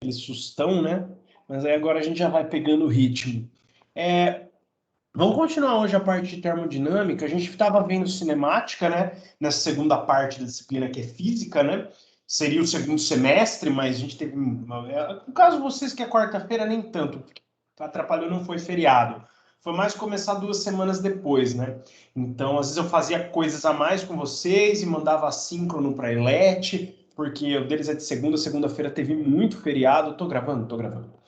aquele sustão, né? Mas aí agora a gente já vai pegando o ritmo. Vamos continuar hoje a parte de termodinâmica. A gente estava vendo cinemática, né? Nessa segunda parte da disciplina que é física, né? Seria o segundo semestre, mas a gente teve... No caso vocês que é quarta-feira, nem tanto. Atrapalhou, não foi feriado. Foi mais começar 2 semanas depois, né? Então, às vezes eu fazia coisas a mais com vocês e mandava assíncrono para a Elete, porque o deles é de segunda-feira teve muito feriado. Tô gravando? Tô gravando.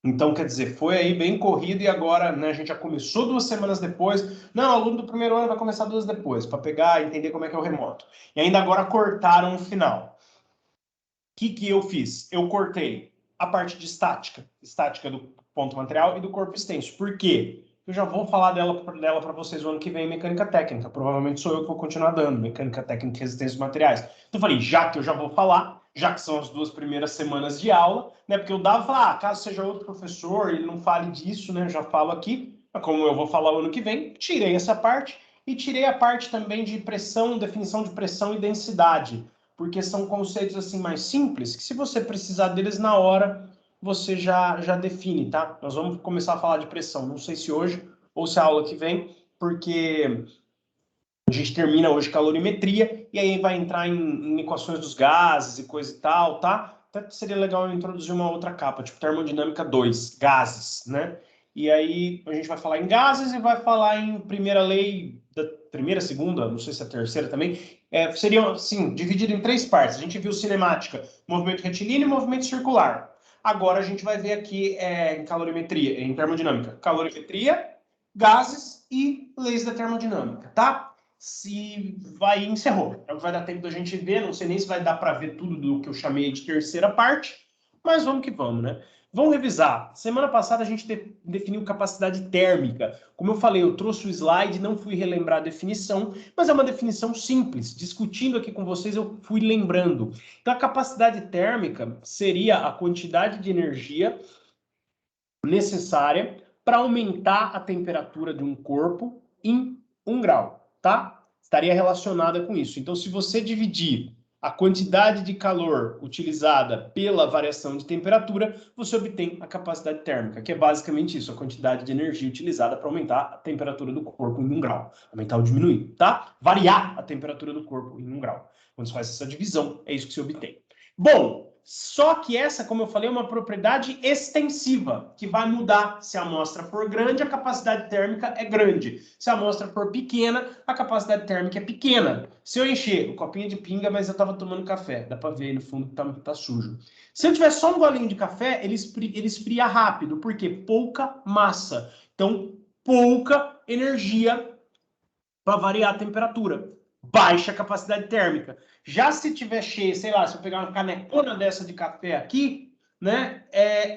Então, quer dizer, foi aí bem corrido e agora, né, a gente já começou 2 semanas depois. Não, o aluno do primeiro ano vai começar 2 depois, para pegar e entender como é que é o remoto. E ainda agora cortaram o final. O que eu fiz? Eu cortei a parte de estática do ponto material e do corpo extenso. Por quê? Eu já vou falar dela para vocês o ano que vem em mecânica técnica. Provavelmente sou eu que vou continuar dando mecânica técnica e resistência dos materiais. Então eu falei, já que eu já vou falar, já que são as 2 primeiras semanas de aula, né? Porque eu dava e falava, caso seja outro professor, ele não fale disso, né? Eu já falo aqui, mas como eu vou falar o ano que vem, tirei essa parte e tirei a parte também de pressão, definição de pressão e densidade, porque são conceitos assim mais simples, que se você precisar deles na hora, você já define, tá? Nós vamos começar a falar de pressão, não sei se hoje ou se a aula que vem, porque a gente termina hoje calorimetria e aí vai entrar em equações dos gases e coisa e tal, tá? Até seria legal eu introduzir uma outra capa, tipo termodinâmica 2, gases, né? E aí a gente vai falar em gases e vai falar em primeira lei, da primeira, segunda, não sei se é a terceira também. Seria, assim, dividido em 3 partes. A gente viu cinemática, movimento retilíneo e movimento circular. Agora a gente vai ver aqui em calorimetria, em termodinâmica, calorimetria, gases e leis da termodinâmica, tá? Se vai encerrou. Vai dar tempo da gente ver, não sei nem se vai dar para ver tudo do que eu chamei de terceira parte, mas vamos que vamos, né? Vamos revisar. Semana passada a gente definiu capacidade térmica. Como eu falei, eu trouxe o slide, não fui relembrar a definição, mas é uma definição simples. Discutindo aqui com vocês, eu fui lembrando. Então, a capacidade térmica seria a quantidade de energia necessária para aumentar a temperatura de um corpo em 1 grau, tá? Estaria relacionada com isso. Então, se você dividir a quantidade de calor utilizada pela variação de temperatura, você obtém a capacidade térmica, que é basicamente isso, a quantidade de energia utilizada para aumentar a temperatura do corpo em 1 grau. Aumentar ou diminuir, tá? Variar a temperatura do corpo em 1 grau. Quando você faz essa divisão, é isso que você obtém. Bom, só que essa, como eu falei, é uma propriedade extensiva, que vai mudar. Se a amostra for grande, a capacidade térmica é grande. Se a amostra for pequena, a capacidade térmica é pequena. Se eu encher o copinho de pinga, mas eu estava tomando café, dá para ver aí no fundo que tá sujo. Se eu tiver só um golinho de café, ele esfria rápido, porque pouca massa. Então, pouca energia para variar a temperatura. Baixa capacidade térmica. Já se tiver cheio, sei lá, se eu pegar uma canecona dessa de café aqui, né,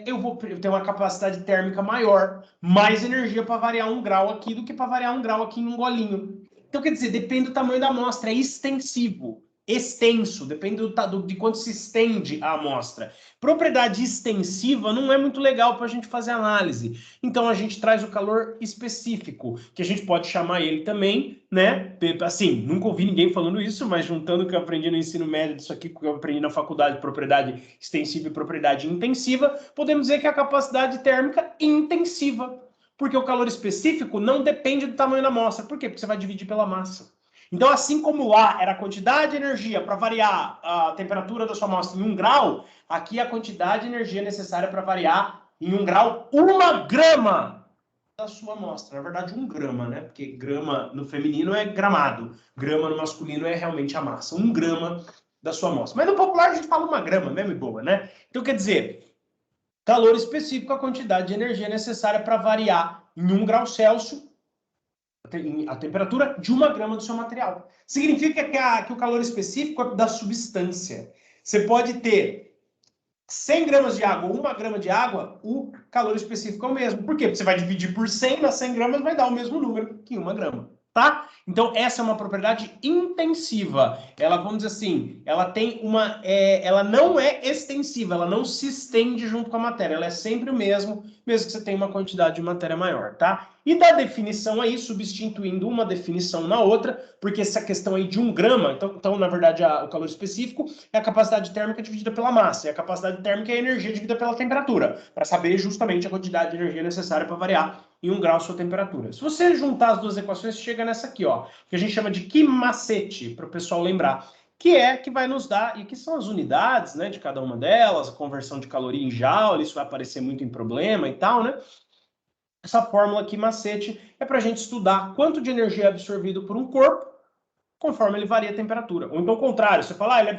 eu vou ter uma capacidade térmica maior, mais energia para variar 1 grau aqui do que para variar 1 grau aqui em um golinho. Então, quer dizer, depende do tamanho da amostra, é extensivo, extenso, depende de quanto se estende a amostra. Propriedade extensiva não é muito legal para a gente fazer análise. Então, a gente traz o calor específico, que a gente pode chamar ele também, né? Assim, nunca ouvi ninguém falando isso, mas juntando o que eu aprendi no ensino médio, disso aqui que eu aprendi na faculdade, propriedade extensiva e propriedade intensiva, podemos dizer que é a capacidade térmica intensiva. Porque o calor específico não depende do tamanho da amostra. Por quê? Porque você vai dividir pela massa. Então, assim como A era a quantidade de energia para variar a temperatura da sua amostra em 1 grau, aqui é a quantidade de energia necessária para variar em 1 grau 1 grama da sua amostra. Na verdade, 1 grama, né? Porque grama no feminino é gramado, grama no masculino é realmente a massa. 1 grama da sua amostra. Mas no popular a gente fala 1 grama, mesmo e boa, né? Então, quer dizer, calor específico, a quantidade de energia necessária para variar em 1 grau Celsius a temperatura de 1 grama do seu material. Significa que o calor específico é da substância. Você pode ter 100 gramas de água ou 1 grama de água, o calor específico é o mesmo. Por quê? Porque você vai dividir por 100, nas 100 gramas vai dar o mesmo número que 1 grama. tá? Então, essa é uma propriedade intensiva. Ela, vamos dizer assim, ela tem ela não é extensiva, ela não se estende junto com a matéria, ela é sempre o mesmo que você tenha uma quantidade de matéria maior, tá? E da definição aí, substituindo uma definição na outra, porque essa questão aí de 1 grama, então na verdade, o calor específico é a capacidade térmica dividida pela massa, e a capacidade térmica é a energia dividida pela temperatura, para saber justamente a quantidade de energia necessária para variar em 1 grau sua temperatura. Se você juntar as duas equações, chega nessa aqui, ó, que a gente chama de Q-macete, para o pessoal lembrar, que vai nos dar, e que são as unidades, né, de cada uma delas, a conversão de caloria em joule, isso vai aparecer muito em problema e tal, né? Essa fórmula aqui, macete, é para a gente estudar quanto de energia é absorvido por um corpo, conforme ele varia a temperatura. Ou então, ao contrário, você fala, ele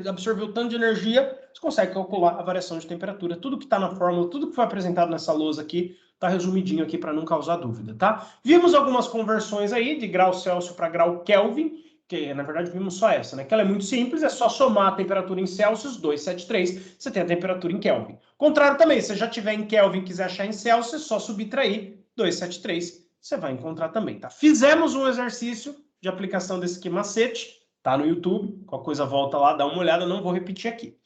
absorveu tanto de energia, você consegue calcular a variação de temperatura. Tudo que está na fórmula, tudo que foi apresentado nessa lousa aqui, está resumidinho aqui para não causar dúvida, tá? Vimos algumas conversões aí, de grau Celsius para grau Kelvin, que na verdade vimos só essa, né? Que ela é muito simples, é só somar a temperatura em Celsius, 273, você tem a temperatura em Kelvin. Contrário também, se já tiver em Kelvin e quiser achar em Celsius, é só subtrair 273, você vai encontrar também, tá? Fizemos um exercício de aplicação desse aqui macete, tá no YouTube, qualquer coisa volta lá, dá uma olhada, não vou repetir aqui.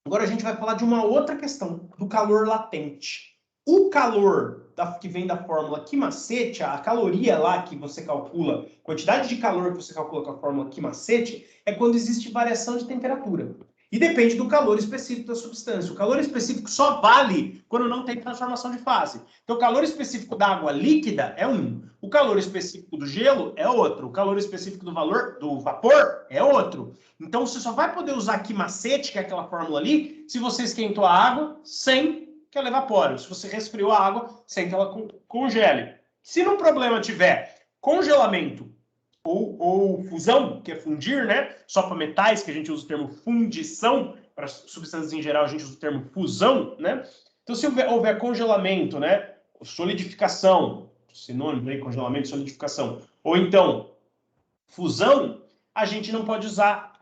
Agora a gente vai falar de uma outra questão, do calor latente. O calor que vem da fórmula Q-macete, a caloria lá que você calcula, quantidade de calor que você calcula com a fórmula Q-macete, é quando existe variação de temperatura. E depende do calor específico da substância. O calor específico só vale quando não tem transformação de fase. Então, o calor específico da água líquida é 1. O calor específico do gelo é outro. O calor específico do vapor é outro. Então, você só vai poder usar Q-macete, que é aquela fórmula ali, se você esquentou a água sem que ela evapore. Se você resfriou a água sem que ela congele. Se no problema tiver congelamento ou fusão, que é fundir, né? Só para metais, que a gente usa o termo fundição, para substâncias em geral a gente usa o termo fusão, né? Então, se houver congelamento, né? Solidificação, sinônimo aí, congelamento e solidificação, ou então fusão, a gente não pode usar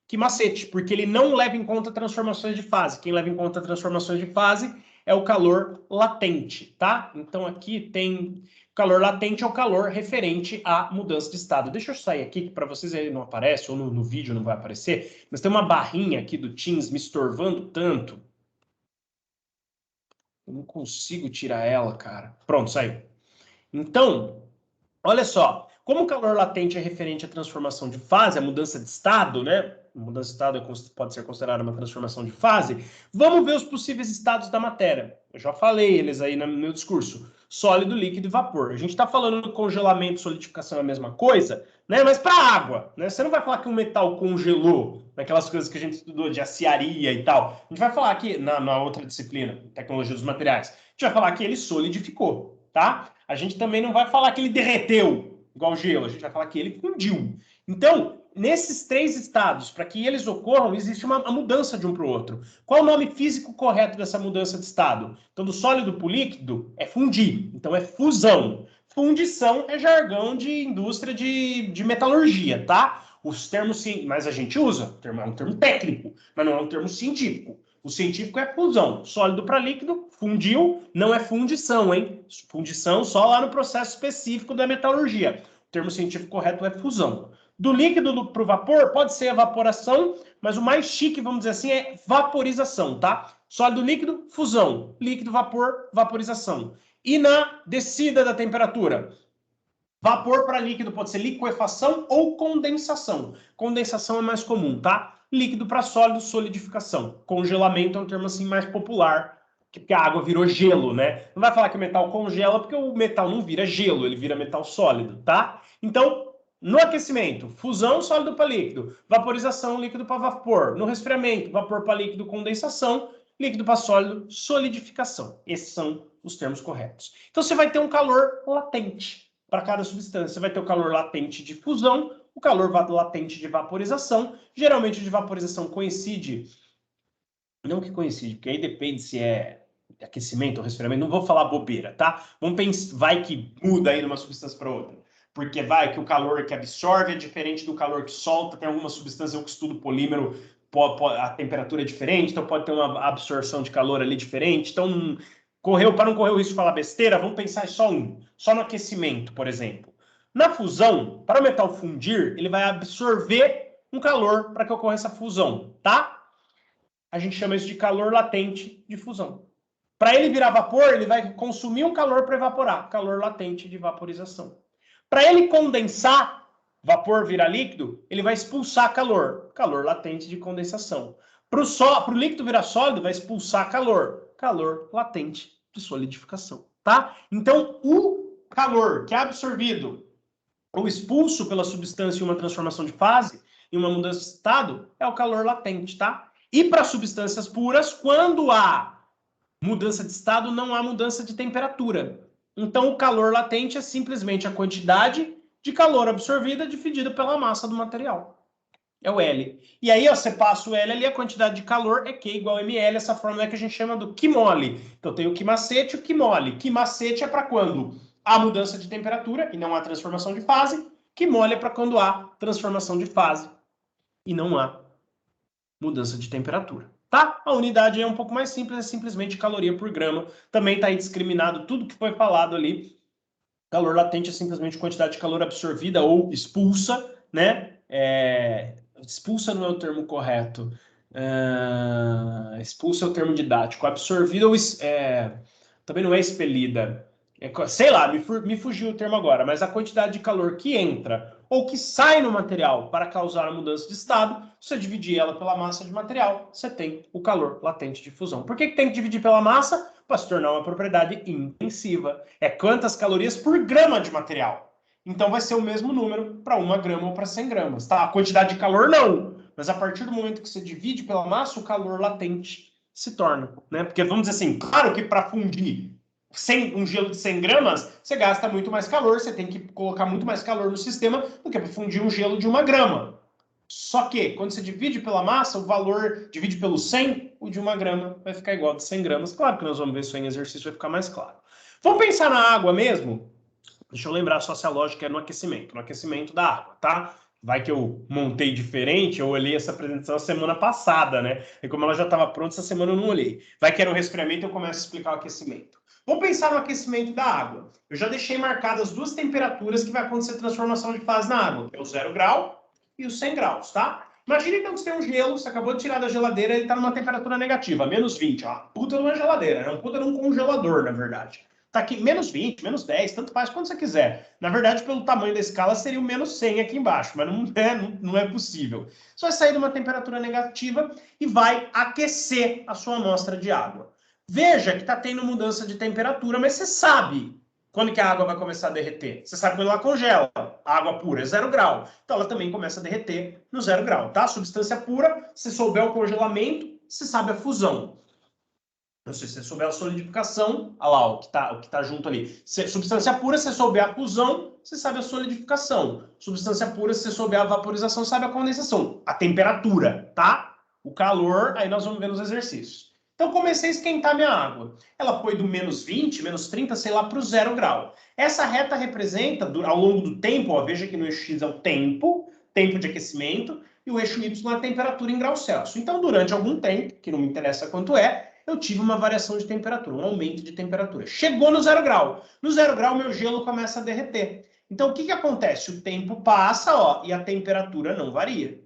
Q-macete, porque ele não leva em conta transformações de fase. Quem leva em conta transformações de fase é o calor latente, tá? Então aqui tem o calor latente, é o calor referente à mudança de estado. Deixa eu sair aqui, que para vocês aí não aparece, ou no vídeo não vai aparecer, mas tem uma barrinha aqui do Teams me estorvando tanto. Eu não consigo tirar ela, cara. Pronto, saiu. Então, olha só, como o calor latente é referente à transformação de fase, a mudança de estado, né? A mudança de estado pode ser considerada uma transformação de fase. Vamos ver os possíveis estados da matéria. Eu já falei eles aí no meu discurso. Sólido, líquido e vapor. A gente está falando do congelamento e solidificação é a mesma coisa, né? Mas para água, né? Você não vai falar que um metal congelou, naquelas coisas que a gente estudou de aciaria e tal. A gente vai falar aqui, na outra disciplina, tecnologia dos materiais, a gente vai falar que ele solidificou, tá? A gente também não vai falar que ele derreteu, igual gelo, a gente vai falar que ele fundiu. Então, nesses 3 estados, para que eles ocorram, existe uma mudança de um para o outro. Qual o nome físico correto dessa mudança de estado? Então, do sólido para o líquido é fundir, então é fusão. Fundição é jargão de indústria de metalurgia, tá? Os termos, mas a gente usa, é um termo técnico, mas não é um termo científico. O científico é fusão, sólido para líquido, fundiu, não é fundição, hein? Fundição só lá no processo específico da metalurgia. O termo científico correto é fusão. Do líquido para o vapor, pode ser evaporação, mas o mais chique, vamos dizer assim, é vaporização, tá? Sólido, líquido, fusão. Líquido, vapor, vaporização. E na descida da temperatura? Vapor para líquido pode ser liquefação ou condensação. Condensação é mais comum, tá? Líquido para sólido, solidificação. Congelamento é um termo assim mais popular, porque a água virou gelo, né? Não vai falar que o metal congela, porque o metal não vira gelo, ele vira metal sólido, tá? Então, no aquecimento, fusão, sólido para líquido. Vaporização, líquido para vapor. No resfriamento, vapor para líquido, condensação. Líquido para sólido, solidificação. Esses são os termos corretos. Então, você vai ter um calor latente para cada substância. Você vai ter o calor latente de fusão, o calor latente de vaporização. Geralmente, de vaporização coincide, não que coincide, porque aí depende se é aquecimento ou resfriamento. Não vou falar bobeira, tá? Vamos pensar, vai que muda aí de uma substância para outra. Porque vai que o calor que absorve é diferente do calor que solta. Tem alguma substância, eu que estudo polímero, a temperatura é diferente, então pode ter uma absorção de calor ali diferente. Então, Para não correr o risco de falar besteira, vamos pensar só só no aquecimento, por exemplo. Na fusão, para o metal fundir, ele vai absorver um calor para que ocorra essa fusão, tá? A gente chama isso de calor latente de fusão. Para ele virar vapor, ele vai consumir um calor para evaporar, calor latente de vaporização. Para ele condensar, vapor virar líquido, ele vai expulsar calor, calor latente de condensação. Para o líquido virar sólido, vai expulsar calor, calor latente de solidificação, tá? Então, o calor que é absorvido ou expulso pela substância em uma transformação de fase, em uma mudança de estado, é o calor latente, tá? E para substâncias puras, quando há mudança de estado, não há mudança de temperatura. Então, o calor latente é simplesmente a quantidade de calor absorvida dividida pela massa do material. É o L. E aí, ó, você passa o L ali, a quantidade de calor é Q igual a ml, essa fórmula é que a gente chama do Q mole. Então, tem o Q macete e o Q mole. Q macete é para quando há mudança de temperatura e não há transformação de fase. Q mole é para quando há transformação de fase e não há mudança de temperatura. Tá? A unidade é um pouco mais simples, é simplesmente caloria por grama. Também está aí discriminado tudo que foi falado ali. Calor latente é simplesmente quantidade de calor absorvida ou expulsa, né? Expulsa não é o termo correto. Expulsa é o termo didático. Absorvida ou também não é expelida. Sei lá, me fugiu o termo agora, mas a quantidade de calor que entra ou que sai no material para causar a mudança de estado, se você dividir ela pela massa de material, você tem o calor latente de fusão. Por que tem que dividir pela massa? Para se tornar uma propriedade intensiva. É quantas calorias por grama de material. Então vai ser o mesmo número para 1 grama ou para 100 gramas, tá? A quantidade de calor não, mas a partir do momento que você divide pela massa, o calor latente se torna, né? Porque vamos dizer assim, claro que para fundir um gelo de 100 gramas, você gasta muito mais calor, você tem que colocar muito mais calor no sistema do que para fundir um gelo de 1 grama. Só que, quando você divide pela massa, o valor divide pelo 100, o de 1 grama vai ficar igual a de 100 gramas. Claro que nós vamos ver isso em exercício, vai ficar mais claro. Vamos pensar na água mesmo? Deixa eu lembrar só se a lógica é no aquecimento da água, tá? Vai que eu montei diferente, eu olhei essa apresentação semana passada, né? E como ela já estava pronta, essa semana eu não olhei. Vai que era o resfriamento, eu começo a explicar o aquecimento. Vamos pensar no aquecimento da água. Eu já deixei marcadas duas temperaturas que vai acontecer transformação de fase na água, que é o 0 grau e os 100 graus, tá? Imagina então que você tem um gelo, você acabou de tirar da geladeira, ele está numa temperatura negativa, menos 20, ó. Puta numa geladeira, é um puta num congelador, na verdade. Tá aqui, menos 20, menos 10, tanto faz quanto você quiser. Na verdade, pelo tamanho da escala, seria o menos 100 aqui embaixo, mas não é possível. Você vai sair de uma temperatura negativa e vai aquecer a sua amostra de água. Veja que está tendo mudança de temperatura, mas você sabe quando que a água vai começar a derreter. Você sabe quando ela congela. A água pura é 0 grau. Então, ela também começa a derreter no 0 grau, tá? Substância pura, se souber o congelamento, você sabe a fusão. Não sei se você souber a solidificação, olha lá, o que tá junto ali. Substância pura, se você souber a fusão, você sabe a solidificação. Substância pura, se você souber a vaporização, sabe a condensação. A temperatura, tá? O calor, aí nós vamos ver nos exercícios. Então, comecei a esquentar minha água. Ela foi do menos 20, menos 30, sei lá, para o 0 grau. Essa reta representa, ao longo do tempo, ó, veja que no eixo X é o tempo de aquecimento, e o eixo Y é a temperatura em graus Celsius. Então, durante algum tempo, que não me interessa quanto é, eu tive uma variação de temperatura, um aumento de temperatura. Chegou no 0 grau. No 0 grau, meu gelo começa a derreter. Então, o que acontece? O tempo passa, ó, e a temperatura não varia.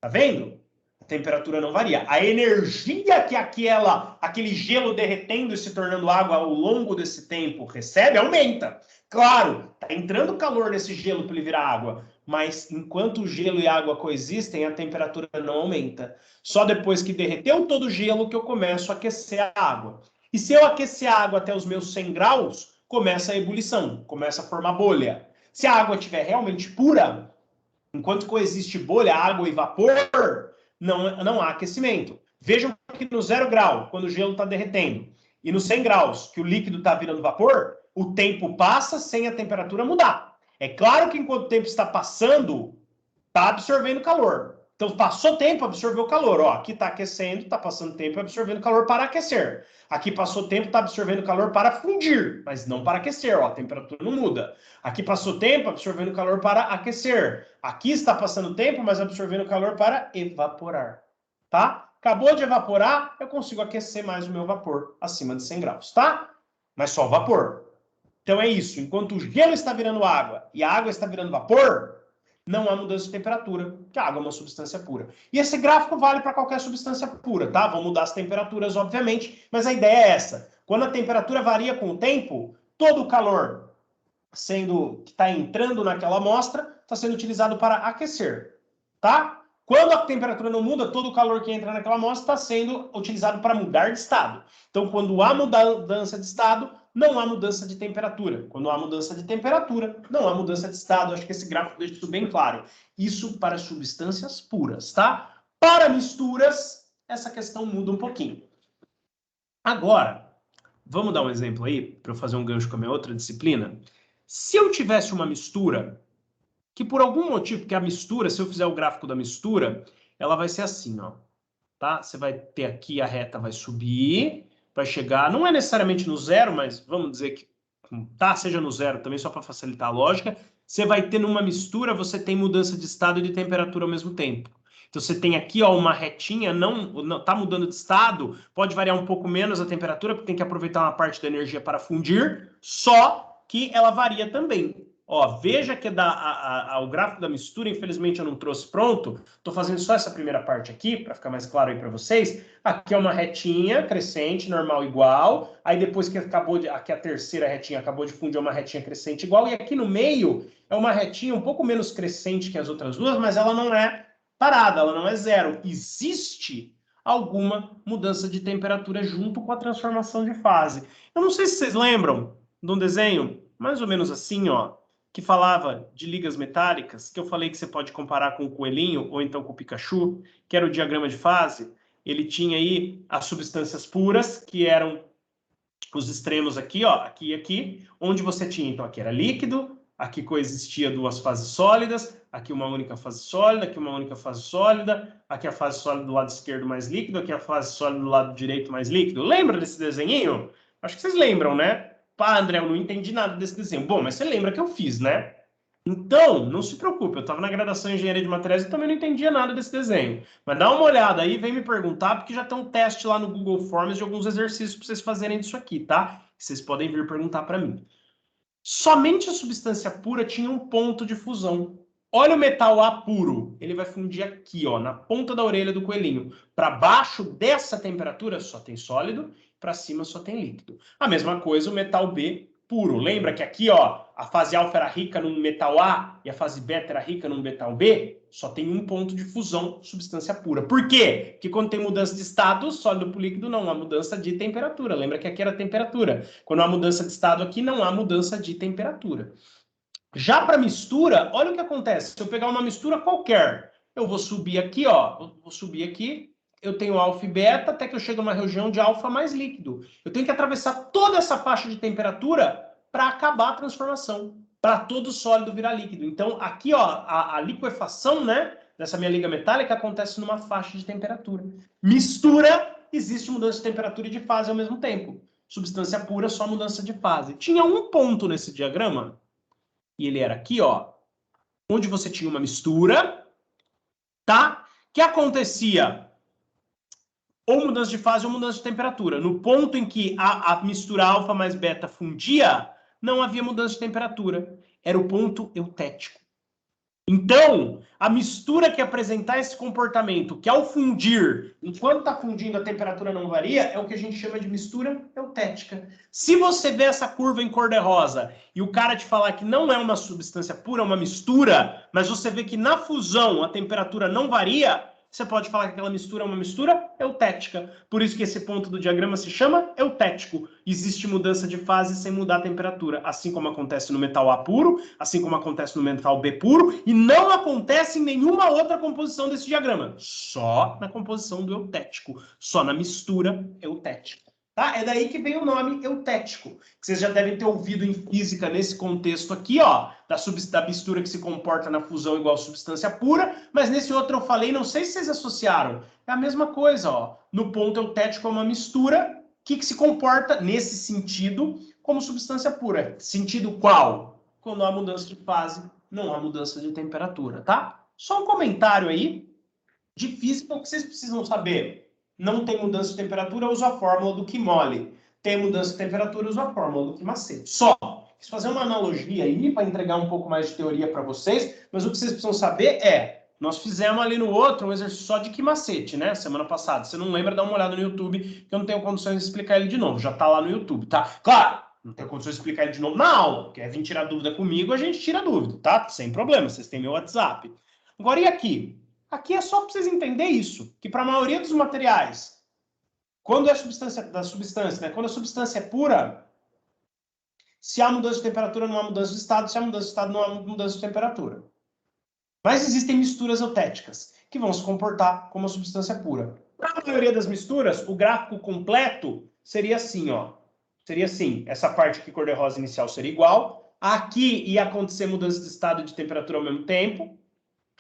Tá vendo? A temperatura não varia. A energia que aquele gelo derretendo e se tornando água ao longo desse tempo recebe, aumenta. Claro, tá entrando calor nesse gelo para ele virar água, mas enquanto o gelo e a água coexistem, a temperatura não aumenta. Só depois que derreteu todo o gelo que eu começo a aquecer a água. E se eu aquecer a água até os meus 100 graus, começa a ebulição, começa a formar bolha. Se a água estiver realmente pura, enquanto coexiste bolha, água e vapor, não há aquecimento. Vejam que no 0 grau, quando o gelo está derretendo, e no 100 graus, que o líquido está virando vapor, o tempo passa sem a temperatura mudar. É claro que enquanto o tempo está passando, está absorvendo calor. Então, passou tempo, absorveu calor. Ó, aqui está aquecendo, está passando tempo, absorvendo calor para aquecer. Aqui passou tempo, está absorvendo calor para fundir, mas não para aquecer. Ó, a temperatura não muda. Aqui passou tempo, absorvendo calor para aquecer. Aqui está passando tempo, mas absorvendo calor para evaporar. Tá? Acabou de evaporar, eu consigo aquecer mais o meu vapor acima de 100 graus, tá? mas só vapor. Então é isso, enquanto o gelo está virando água e a água está virando vapor, não há mudança de temperatura, porque a água é uma substância pura. E esse gráfico vale para qualquer substância pura, tá? Vão mudar as temperaturas, obviamente, mas a ideia é essa. Quando a temperatura varia com o tempo, todo o calor que está entrando naquela amostra está sendo utilizado para aquecer, tá? Quando a temperatura não muda, todo o calor que entra naquela amostra está sendo utilizado para mudar de estado. Então, quando há mudança de estado, não há mudança de temperatura. Quando há mudança de temperatura, não há mudança de estado. Acho que esse gráfico deixa isso bem claro. Isso para substâncias puras, tá? Para misturas, essa questão muda um pouquinho. Agora, vamos dar um exemplo aí, para eu fazer um gancho com a minha outra disciplina. Se eu tivesse uma mistura, que por algum motivo, que a mistura, se eu fizer o gráfico da mistura, ela vai ser assim, ó. Tá? Você vai ter aqui, a reta vai subir, vai chegar, não é necessariamente no zero, mas vamos dizer que tá, seja no zero também, só para facilitar a lógica. Você vai ter numa mistura, você tem mudança de estado e de temperatura ao mesmo tempo. Então você tem aqui, ó, uma retinha, não tá mudando de estado, pode variar um pouco menos a temperatura, porque tem que aproveitar uma parte da energia para fundir, só que ela varia também. Ó, veja que o gráfico da mistura, infelizmente eu não trouxe pronto, estou fazendo só essa primeira parte aqui, para ficar mais claro aí para vocês. Aqui é uma retinha crescente, normal, igual. Aí depois que aqui a terceira retinha acabou de fundir, é uma retinha crescente igual. E aqui no meio é uma retinha um pouco menos crescente que as outras duas, mas ela não é parada, ela não é zero. Existe alguma mudança de temperatura junto com a transformação de fase. Eu não sei se vocês lembram de um desenho mais ou menos assim, ó, que falava de ligas metálicas, que eu falei que você pode comparar com o coelhinho ou então com o Pikachu, que era o diagrama de fase. Ele tinha aí as substâncias puras, que eram os extremos aqui, ó, aqui e aqui, onde você tinha, então, aqui era líquido, aqui coexistia duas fases sólidas, aqui uma única fase sólida, aqui uma única fase sólida, aqui a fase sólida do lado esquerdo mais líquido, aqui a fase sólida do lado direito mais líquido. Lembra desse desenhinho? Acho que vocês lembram, né? Pá, André, eu não entendi nada desse desenho. Bom, mas você lembra que eu fiz, né? Então, não se preocupe, eu estava na graduação em Engenharia de Materiais e também não entendia nada desse desenho. Mas dá uma olhada aí, vem me perguntar, porque já tem um teste lá no Google Forms de alguns exercícios para vocês fazerem disso aqui, tá? Vocês podem vir perguntar para mim. Somente a substância pura tinha um ponto de fusão. Olha o metal A puro, ele vai fundir aqui, ó, na ponta da orelha do coelhinho. Para baixo dessa temperatura só tem sólido, para cima só tem líquido. A mesma coisa o metal B puro. Lembra que aqui, ó, a fase alfa era rica num metal A e a fase beta era rica num metal B? Só tem um ponto de fusão, substância pura. Por quê? Porque quando tem mudança de estado, sólido para líquido, não há mudança de temperatura. Lembra que aqui era temperatura. Quando há mudança de estado aqui, não há mudança de temperatura. Já para mistura, olha o que acontece. Se eu pegar uma mistura qualquer, eu vou subir aqui, ó, vou subir aqui, eu tenho alfa e beta, até que eu chego numa região de alfa mais líquido. Eu tenho que atravessar toda essa faixa de temperatura para acabar a transformação, para todo sólido virar líquido. Então, aqui, ó, a liquefação, né, dessa minha liga metálica acontece numa faixa de temperatura. Mistura, existe mudança de temperatura e de fase ao mesmo tempo. Substância pura, só mudança de fase. Tinha um ponto nesse diagrama, e ele era aqui, ó, onde você tinha uma mistura, tá? Que acontecia ou mudança de fase ou mudança de temperatura. No ponto em que a mistura alfa mais beta fundia, não havia mudança de temperatura. Era o ponto eutético. Então, a mistura que apresentar esse comportamento, que ao fundir, enquanto está fundindo a temperatura não varia, é o que a gente chama de mistura eutética. Se você vê essa curva em cor-de-rosa e o cara te falar que não é uma substância pura, é uma mistura, mas você vê que na fusão a temperatura não varia, você pode falar que aquela mistura é uma mistura eutética. Por isso que esse ponto do diagrama se chama eutético. Existe mudança de fase sem mudar a temperatura, assim como acontece no metal A puro, assim como acontece no metal B puro, e não acontece em nenhuma outra composição desse diagrama. Só na composição do eutético, só na mistura eutética. Tá? É daí que vem o nome eutético, que vocês já devem ter ouvido em física nesse contexto aqui, ó, da mistura que se comporta na fusão igual substância pura, mas nesse outro eu falei, não sei se vocês associaram, é a mesma coisa, ó, no ponto eutético é uma mistura que se comporta nesse sentido como substância pura. Sentido qual? Quando há mudança de fase, não há mudança de temperatura, tá? Só um comentário aí de física, o que vocês precisam saber. Não tem mudança de temperatura, usa a fórmula do Kimolle. tem mudança de temperatura, usa a fórmula do Quimacete. Só. Quis fazer uma analogia aí para entregar um pouco mais de teoria para vocês, mas o que vocês precisam saber é, nós fizemos ali no outro um exercício só de Quimacete, né? Semana passada. Se não lembra, dá uma olhada no YouTube, que eu não tenho condições de explicar ele de novo. Já tá lá no YouTube, tá? Claro, não tenho condições de explicar ele de novo na aula. Quer vir tirar dúvida comigo, a gente tira dúvida, tá? Sem problema, vocês têm meu WhatsApp. Agora, e aqui? Aqui é só para vocês entenderem isso, que para a maioria dos materiais, quando é substância, né? Quando a substância é pura, se há mudança de temperatura, não há mudança de estado. Se há mudança de estado, não há mudança de temperatura. Mas existem misturas eutéticas, que vão se comportar como uma substância pura. Para a maioria das misturas, o gráfico completo seria assim, ó. Seria assim, essa parte aqui cor-de-rosa inicial seria igual. Aqui ia acontecer mudança de estado e de temperatura ao mesmo tempo.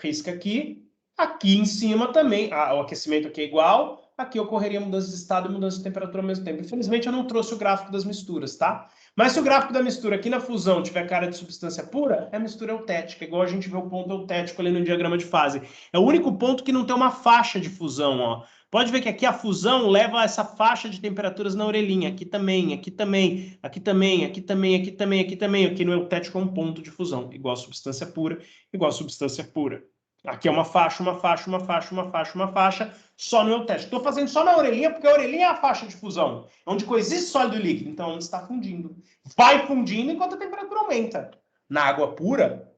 Risca aqui. Aqui em cima também, o aquecimento aqui é igual. Aqui ocorreria mudança de estado e mudança de temperatura ao mesmo tempo. Infelizmente, eu não trouxe o gráfico das misturas, tá? Mas se o gráfico da mistura aqui na fusão tiver cara de substância pura, é mistura eutética, igual a gente vê o ponto eutético ali no diagrama de fase. É o único ponto que não tem uma faixa de fusão, ó. Pode ver que aqui a fusão leva essa faixa de temperaturas na orelhinha. Aqui também, aqui também, aqui também, aqui também, aqui também, aqui também. Aqui no eutético é um ponto de fusão, igual a substância pura, igual a substância pura. Aqui é uma faixa, uma faixa, uma faixa, uma faixa, uma faixa, só no eutético. Estou fazendo só na orelhinha, porque a orelhinha é a faixa de fusão, onde coexiste sólido e líquido. Então, onde está fundindo. Vai fundindo enquanto a temperatura aumenta. Na água pura,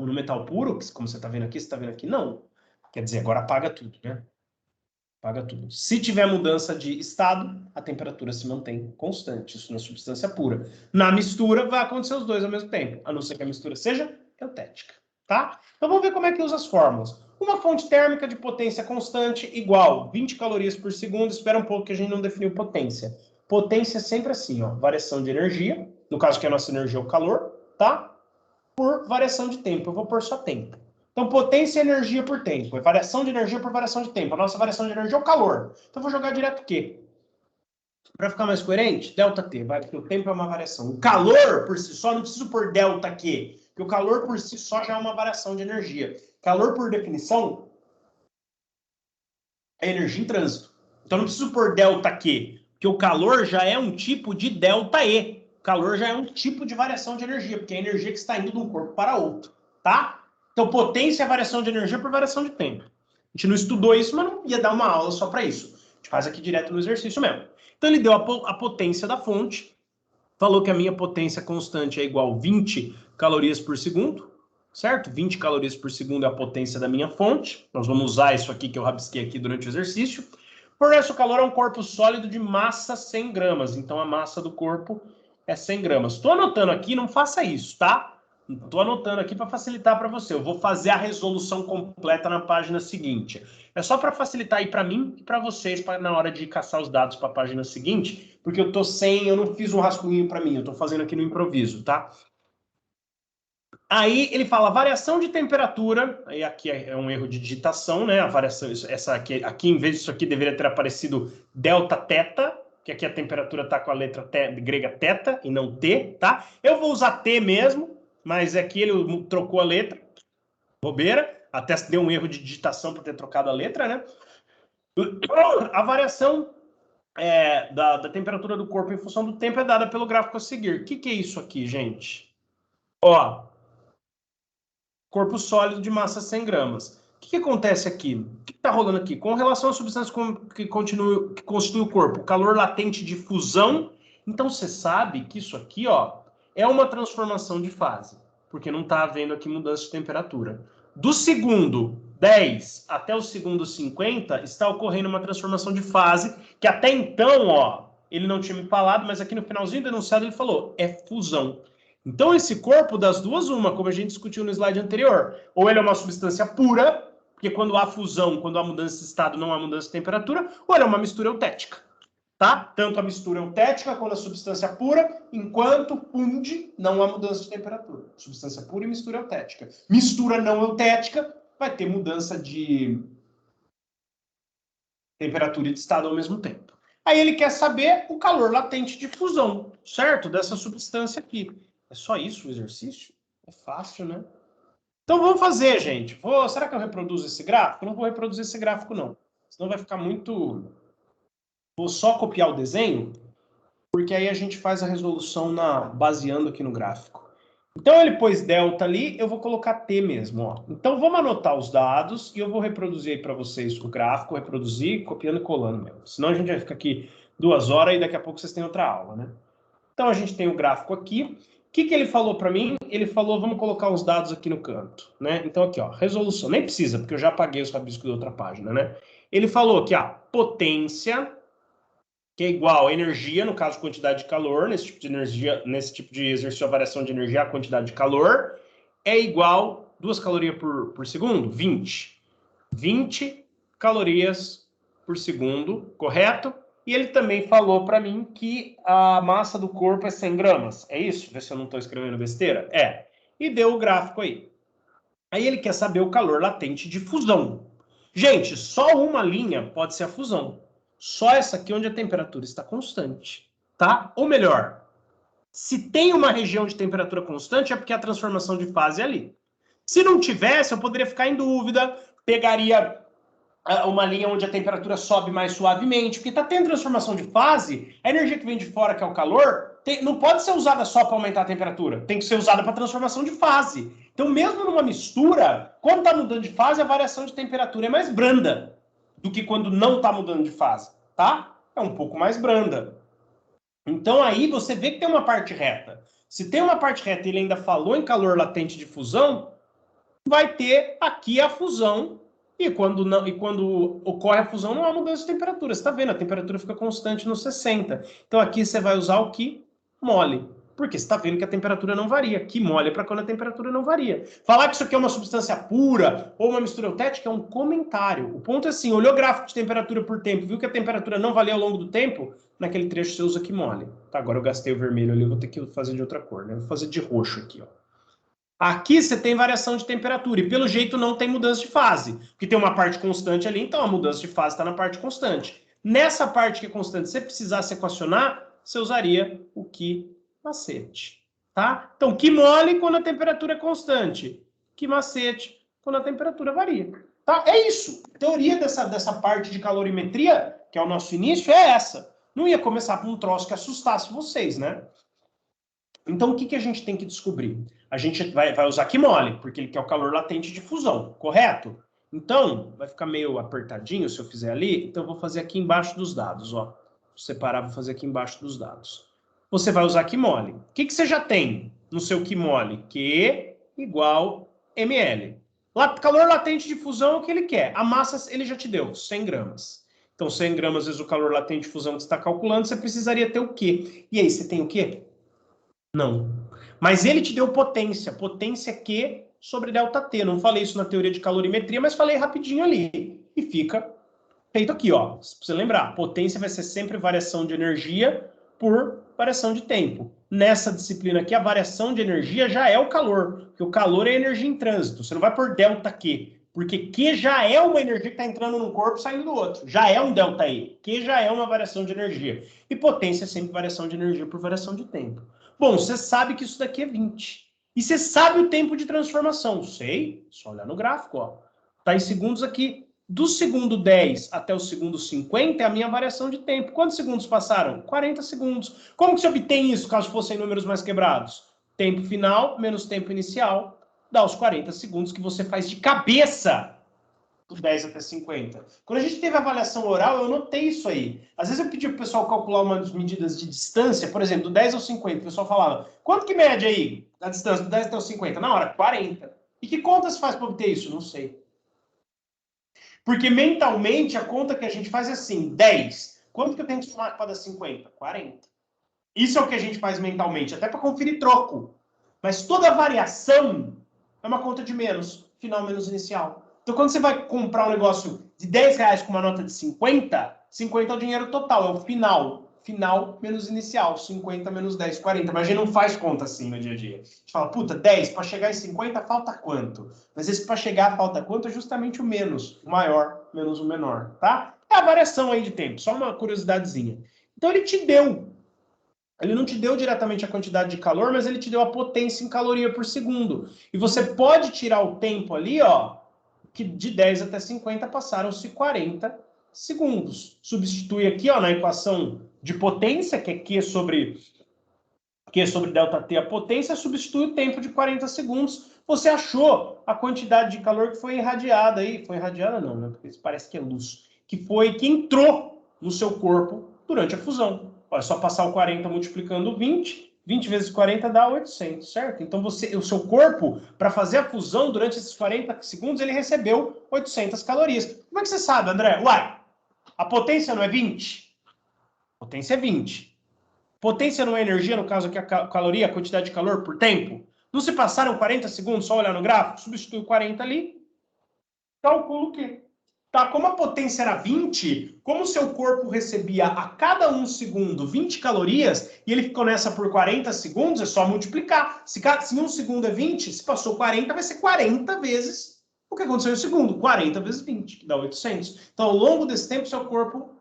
ou no metal puro, como você está vendo aqui, você está vendo aqui, não. Quer dizer, agora apaga tudo, né? Apaga tudo. Se tiver mudança de estado, a temperatura se mantém constante. Isso na substância pura. Na mistura, vai acontecer os dois ao mesmo tempo, a não ser que a mistura seja eutética. Tá? Então vamos ver como é que usa as fórmulas. Uma fonte térmica de potência constante igual 20 calorias por segundo. Espera um pouco que a gente não definiu potência. Potência é sempre assim, ó, variação de energia, no caso que a nossa energia é o calor, tá? Por variação de tempo. Eu vou pôr só tempo. Então, potência e energia por tempo. É variação de energia por variação de tempo. A nossa variação de energia é o calor. Então, eu vou jogar direto o quê? Para ficar mais coerente, ΔT, vai, porque o tempo é uma variação. O calor, por si só, não preciso pôr ΔQ, porque o calor por si só já é uma variação de energia. Calor, por definição, é energia em trânsito. Então, não preciso pôr ΔQ, porque o calor já é um tipo de ΔE. O calor já é um tipo de variação de energia, porque é a energia que está indo de um corpo para outro, tá? Então, potência é variação de energia por variação de tempo. A gente não estudou isso, mas não ia dar uma aula só para isso. A gente faz aqui direto no exercício mesmo. Então, ele deu a potência da fonte, falou que a minha potência constante é igual a 20 calorias por segundo, certo? 20 calorias por segundo é a potência da minha fonte. Nós vamos usar isso aqui que eu rabisquei aqui durante o exercício. Fornece o calor a um corpo sólido de massa 100 gramas. Então, a massa do corpo é 100 gramas. Estou anotando aqui, não faça isso, tá? Estou anotando aqui para facilitar para você. Eu vou fazer a resolução completa na página seguinte. É só para facilitar aí para mim e para vocês na hora de caçar os dados para a página seguinte, porque eu não fiz um rascunho para mim, eu estou fazendo aqui no improviso, tá? Aí ele fala variação de temperatura, aí aqui é um erro de digitação, né? A variação, essa aqui em vez disso aqui deveria ter aparecido delta teta, que aqui a temperatura está com a letra grega teta e não T, tá? Eu vou usar T mesmo, mas aqui ele trocou a letra, bobeira, até deu um erro de digitação por ter trocado a letra, né? A variação da temperatura do corpo em função do tempo é dada pelo gráfico a seguir. O que é isso aqui, gente? Ó, corpo sólido de massa 100 gramas. O que acontece aqui? O que está rolando aqui? Com relação à substância que constitui o corpo, calor latente de fusão. Então, você sabe que isso aqui, ó, é uma transformação de fase, porque não está havendo aqui mudança de temperatura. Do segundo 10 até o segundo 50, está ocorrendo uma transformação de fase, que até então, ó, ele não tinha me falado, mas aqui no finalzinho do enunciado ele falou, é fusão. Então, esse corpo, das duas, uma, como a gente discutiu no slide anterior, ou ele é uma substância pura, porque quando há fusão, quando há mudança de estado, não há mudança de temperatura, ou ele é uma mistura eutética, tá? Tanto a mistura eutética quanto a substância pura, enquanto funde, não há mudança de temperatura. Substância pura e mistura eutética. Mistura não eutética vai ter mudança de temperatura e de estado ao mesmo tempo. Aí ele quer saber o calor latente de fusão, certo? Dessa substância aqui. É só isso o exercício? É fácil, né? Então vamos fazer, gente. Será que eu reproduzo esse gráfico? Não vou reproduzir esse gráfico, não. Senão vai ficar muito... Vou só copiar o desenho. porque aí a gente faz a resolução baseando aqui no gráfico. Então ele pôs delta ali, eu vou colocar T mesmo, ó. Então vamos anotar os dados e eu vou reproduzir aí para vocês o gráfico, reproduzir, copiando e colando mesmo. Senão a gente vai ficar aqui 2 horas e daqui a pouco vocês têm outra aula, né? Então a gente tem o gráfico aqui. O que ele falou para mim? Ele falou, vamos colocar os dados aqui no canto, né? Então aqui, ó, resolução. Nem precisa, porque eu já apaguei os rabiscos da outra página, né? Ele falou que a potência, que é igual a energia, no caso, quantidade de calor, nesse tipo de energia, nesse tipo de exercício, a variação de energia, a quantidade de calor, é igual 2 calorias por segundo? 20. 20 calorias por segundo, correto? E ele também falou para mim que a massa do corpo é 100 gramas. É isso? Vê se eu não estou escrevendo besteira. É. E deu o gráfico aí. Aí ele quer saber o calor latente de fusão. Gente, só uma linha pode ser a fusão. Só essa aqui onde a temperatura está constante, tá? Ou melhor, se tem uma região de temperatura constante é porque a transformação de fase é ali. Se não tivesse, eu poderia ficar em dúvida, pegaria uma linha onde a temperatura sobe mais suavemente, porque está tendo transformação de fase, a energia que vem de fora, que é o calor, não pode ser usada só para aumentar a temperatura, tem que ser usada para transformação de fase. Então, mesmo numa mistura, quando está mudando de fase, a variação de temperatura é mais branda do que quando não está mudando de fase, tá? É um pouco mais branda. Então, aí você vê que tem uma parte reta. Se tem uma parte reta e ele ainda falou em calor latente de fusão, vai ter aqui a fusão. E quando ocorre a fusão, não há mudança de temperatura. Você está vendo, a temperatura fica constante nos 60. Então aqui você vai usar o que mole. Porque você está vendo que a temperatura não varia. Que mole é para quando a temperatura não varia. Falar que isso aqui é uma substância pura ou uma mistura eutética é um comentário. O ponto é assim, olhou o gráfico de temperatura por tempo, viu que a temperatura não valia ao longo do tempo, naquele trecho você usa que mole. Tá, agora eu gastei o vermelho ali, eu vou ter que fazer de outra cor, né? Vou fazer de roxo aqui, ó. Aqui você tem variação de temperatura e, pelo jeito, não tem mudança de fase. Porque tem uma parte constante ali, então a mudança de fase está na parte constante. Nessa parte que é constante, se você precisasse equacionar, você usaria o que macete. Tá? Então, que mole quando a temperatura é constante. Que macete quando a temperatura varia. Tá? É isso. A teoria dessa parte de calorimetria, que é o nosso início, é essa. Não ia começar por um troço que assustasse vocês, né? Então, o que a gente tem que descobrir? A gente vai usar aqui mole, porque ele quer o calor latente de fusão, correto? Então, vai ficar meio apertadinho se eu fizer ali, então eu vou fazer aqui embaixo dos dados, ó. Vou separar, vou fazer aqui embaixo dos dados. Você vai usar aqui mole. O que você já tem no seu que mole? Q igual ml. Calor latente de fusão é o que ele quer. A massa ele já te deu, 100 gramas. Então, 100 gramas vezes o calor latente de fusão que você está calculando, você precisaria ter o quê? E aí, você tem o quê? Não. Mas ele te deu potência. Potência Q sobre ΔT. Não falei isso na teoria de calorimetria, mas falei rapidinho ali. E fica feito aqui, ó. Pra você lembrar, potência vai ser sempre variação de energia por variação de tempo. Nessa disciplina aqui, a variação de energia já é o calor, porque o calor é energia em trânsito. Você não vai por ΔQ, porque Q já é uma energia que está entrando num corpo e saindo do outro. Já é um ΔE. Q já é uma variação de energia. E potência é sempre variação de energia por variação de tempo. Bom, você sabe que isso daqui é 20. E você sabe o tempo de transformação. Sei, só olhar no gráfico, ó. Tá em segundos aqui. Do segundo 10 até o segundo 50 é a minha variação de tempo. Quantos segundos passaram? 40 segundos. Como que se obtém isso, caso fossem números mais quebrados? Tempo final menos tempo inicial dá os 40 segundos que você faz de cabeça do 10 até 50. Quando a gente teve avaliação oral, eu notei isso aí. Às vezes eu pedi para o pessoal calcular umas medidas de distância, por exemplo, do 10 ao 50, o pessoal falava, quanto que mede aí a distância do 10 até o 50? Na hora, 40. E que conta se faz para obter isso? Não sei. Porque mentalmente a conta que a gente faz é assim, 10. Quanto que eu tenho que somar para dar 50? 40. Isso é o que a gente faz mentalmente, até para conferir troco. Mas toda variação é uma conta de menos, final menos inicial. Então, quando você vai comprar um negócio de 10 reais com uma nota de 50, 50 é o dinheiro total, é o final. Final menos inicial, 50 menos 10, 40. Mas a gente não faz conta assim no dia a dia. A gente fala, puta, 10, para chegar em 50 falta quanto? Mas esse para chegar falta quanto é justamente o menos, o maior menos o menor, tá? É a variação aí de tempo, só uma curiosidadezinha. Então ele te deu. Ele não te deu diretamente a quantidade de calor, mas ele te deu a potência em caloria por segundo. E você pode tirar o tempo ali, ó, que de 10 até 50 passaram-se 40 segundos. Substitui aqui, ó, na equação de potência, que é Q sobre ΔT a potência, substitui o tempo de 40 segundos. Você achou a quantidade de calor que foi irradiada aí. Foi irradiada não, né? Porque isso parece que é luz. Que entrou no seu corpo durante a fusão. Olha, é só passar o 40 multiplicando 20. 20 vezes 40 dá 800, certo? Então o seu corpo, para fazer a fusão durante esses 40 segundos, ele recebeu 800 calorias. Como é que você sabe, André? Uai, a potência não é 20? A potência é 20. Potência não é energia, no caso aqui a caloria, a quantidade de calor por tempo. Não se passaram 40 segundos, só olhar no gráfico, substitui o 40 ali, calculo o quê? Tá, como a potência era 20, como o seu corpo recebia a cada 1 segundo 20 calorias, e ele ficou nessa por 40 segundos, é só multiplicar. Se 1 segundo é 20, se passou 40, vai ser 40 vezes o que aconteceu em um segundo. 40 vezes 20, que dá 800. Então, ao longo desse tempo, seu corpo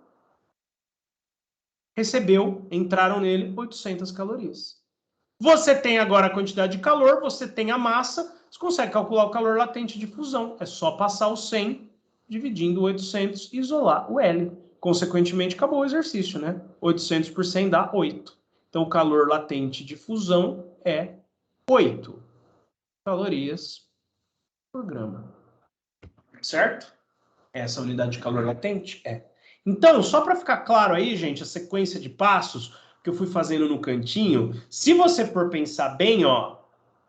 entraram nele 800 calorias. Você tem agora a quantidade de calor, você tem a massa, você consegue calcular o calor latente de fusão. É só passar o 100 dividindo 800 e isolar o L. Consequentemente, acabou o exercício, né? 800 por 100 dá 8. Então, o calor latente de fusão é 8 calorias por grama. Certo? Essa unidade de calor latente é. Então, só para ficar claro aí, gente, a sequência de passos que eu fui fazendo no cantinho, se você for pensar bem, ó,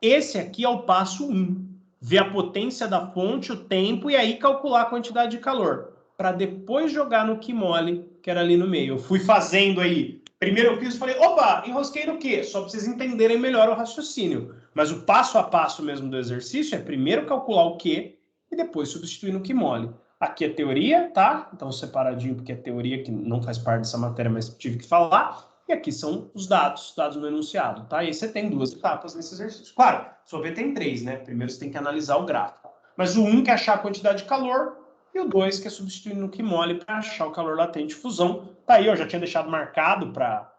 esse aqui é o passo 1. Ver a potência da fonte, o tempo, e aí calcular a quantidade de calor. Para depois jogar no Q-mole, que era ali no meio. Eu fui fazendo aí. Primeiro eu fiz e falei, opa, enrosquei no quê? Só para vocês entenderem melhor o raciocínio. Mas o passo a passo mesmo do exercício é primeiro calcular o quê e depois substituir no Q-mole. Aqui é teoria, tá? Então separadinho, porque é teoria que não faz parte dessa matéria, mas tive que falar. E aqui são os dados no enunciado, tá? E aí você tem 2 etapas nesse exercício. Claro, sua V tem 3, né? Primeiro você tem que analisar o gráfico. Mas o 1 que é achar a quantidade de calor e o 2 que é substituir no Q-mole para achar o calor latente de fusão. Tá aí, eu já tinha deixado marcado para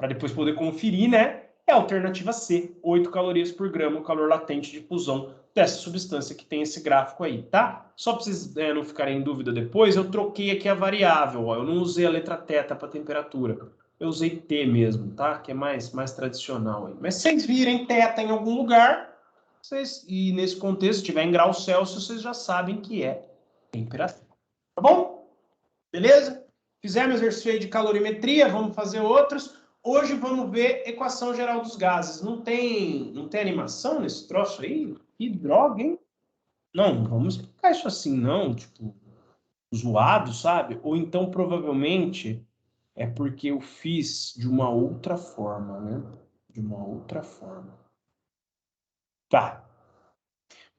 depois poder conferir, né? É a alternativa C, 8 calorias por grama, o calor latente de fusão dessa substância que tem esse gráfico aí, tá? Só para vocês não ficarem em dúvida depois, eu troquei aqui a variável, ó, eu não usei a letra θ para temperatura, eu usei T mesmo, tá? Que é mais tradicional aí. Mas se vocês virem θ em algum lugar, e nesse contexto, se tiver em graus Celsius, vocês já sabem que é temperatura. Tá bom? Beleza? Fizemos exercício aí de calorimetria, vamos fazer outros. Hoje vamos ver equação geral dos gases. Não tem animação nesse troço aí? Que droga, hein? Não, vamos explicar isso assim, não. Tipo, zoado, sabe? Ou então, provavelmente, é porque eu fiz de uma outra forma, né? De uma outra forma. Tá.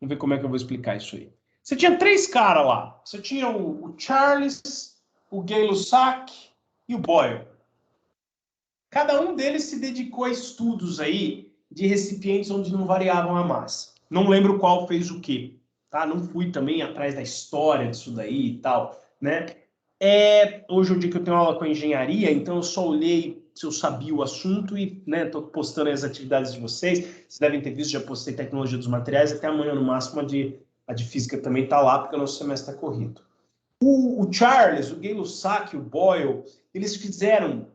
Vamos ver como é que eu vou explicar isso aí. Você tinha 3 caras lá. Você tinha o Charles, o Gay-Lussac e o Boyle. Cada um deles se dedicou a estudos aí de recipientes onde não variavam a massa. Não lembro qual fez o quê, tá? Não fui também atrás da história disso daí e tal, né? Hoje é o dia que eu tenho aula com a engenharia, então eu só olhei se eu sabia o assunto e, né, tô postando as atividades de vocês. Vocês devem ter visto, já postei tecnologia dos materiais, até amanhã no máximo a de física também tá lá, porque o nosso semestre está corrido. O Charles, o Gay-Lussac, o Boyle, eles fizeram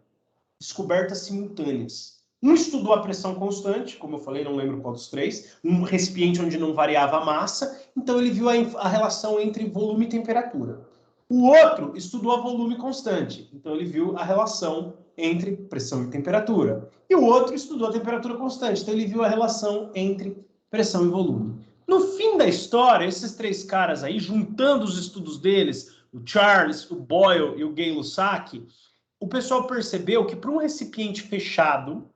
descobertas simultâneas. Um estudou a pressão constante, como eu falei, não lembro qual dos 3, um recipiente onde não variava a massa, então ele viu a relação entre volume e temperatura. O outro estudou a volume constante, então ele viu a relação entre pressão e temperatura. E o outro estudou a temperatura constante, então ele viu a relação entre pressão e volume. No fim da história, esses 3 caras aí, juntando os estudos deles, o Charles, o Boyle e o Gay-Lussac, o pessoal percebeu que para um recipiente fechado,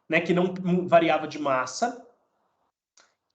né, que não variava de massa,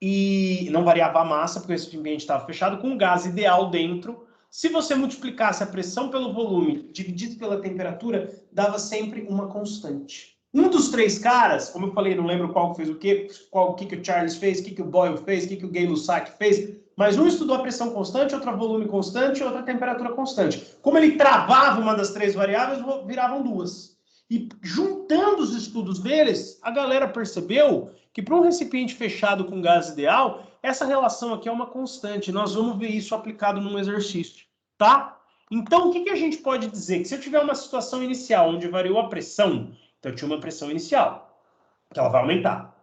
e não variava a massa, porque o recipiente estava fechado, com um gás ideal dentro, se você multiplicasse a pressão pelo volume dividido pela temperatura, dava sempre uma constante. Um dos 3 caras, como eu falei, não lembro qual fez o quê, o que o Charles fez, o que o Boyle fez, o que o Gay-Lussac fez, mas um estudou a pressão constante, outro a volume constante e outra a temperatura constante. Como ele travava uma das 3 variáveis, viravam 2. E juntando os estudos deles, a galera percebeu que para um recipiente fechado com gás ideal, essa relação aqui é uma constante. Nós vamos ver isso aplicado num exercício, tá? Então, o que a gente pode dizer? Que se eu tiver uma situação inicial onde variou a pressão, então eu tinha uma pressão inicial, que ela vai aumentar.